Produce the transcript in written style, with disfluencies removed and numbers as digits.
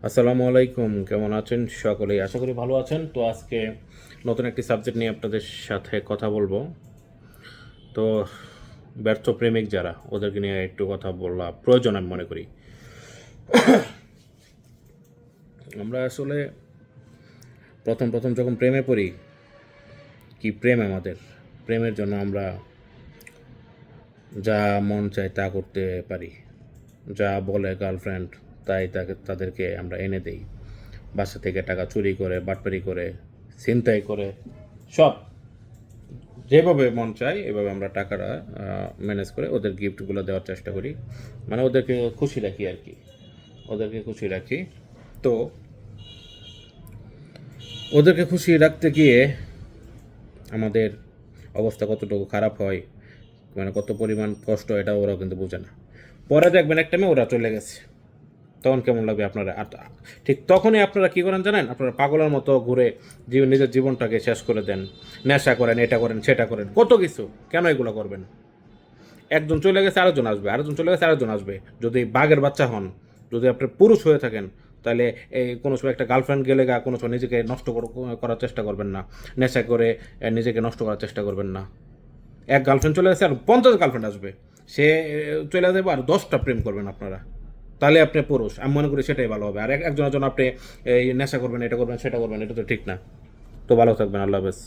আসসালামু আলাইকুম, কেমন আছেন সকলেই? আশা করি ভালো আছেন। তো আজকে নতুন একটি সাবজেক্ট নিয়ে আপনাদের সাথে কথা বলবো। তো ব্যর্থ প্রেমিক যারা, ওদেরকে নিয়ে একটু কথা বলা প্রয়োজন আমি মনে করি। আমরা আসলে প্রথম প্রথম যখন প্রেমে পড়ি, কি প্রেম আমাদের! প্রেমের জন্য আমরা যা মন চায় তা করতে পারি। যা বলে গার্লফ্রেন্ড তাদেরকে আমরা এনে দেই। বাসা থেকে টাকা চুরি করে, বাটপারি করে, ছিনতাই করে, সব যেভাবে মন চায় এভাবে আমরা টাকাটা ম্যানেজ করে ওদের গিফটগুলো দেওয়ার চেষ্টা করি। মানে ওদেরকে খুশি রাখি আর কি। ওদেরকে খুশি রাখি। তো ওদেরকে খুশি রাখতে গিয়ে আমাদের অবস্থা কতটুকু খারাপ হয়, মানে কত পরিমাণ কষ্ট, এটা ওরাও কিন্তু বোঝে না। পরে দেখবেন একটা মেয়ে ওরা চলে গেছে, তখন কেমন লাগবে আপনারা? আর ঠিক তখনই আপনারা কী করেন জানেন? আপনারা পাগলের মতো ঘুরে নিজের জীবনটাকে শেষ করে দেন। নেশা করেন, এটা করেন, সেটা করেন, কত কিছু। কেন এগুলো করবেন? একজন চলে গেছে আরেকজন আসবে, আরেকজন চলে গেছে আরেকজন আসবে। যদি বাঘের বাচ্চা হন, যদি আপনি পুরুষ হয়ে থাকেন, তাহলে এই কোনো সময় একটা গার্লফ্রেন্ড গেলে কোনো সময় নিজেকে নষ্ট করার চেষ্টা করবেন না। নেশা করে নিজেকে নষ্ট করার চেষ্টা করবেন না। এক গার্লফ্রেন্ড চলে গেছে আর 50 গার্লফ্রেন্ড আসবে। সে চলে যাবে আর 10টা প্রেম করবেন আপনারা। তাহলে আপনি পুরুষ। আমি মনে করি সেটাই ভালো হবে। আর একজনের জন্য আপনি এই নেশা করবেন, এটা করবেন, সেটা করবেন, এটা তো ঠিক না। তো ভালো থাকবেন। আল্লাহ হাফেজ।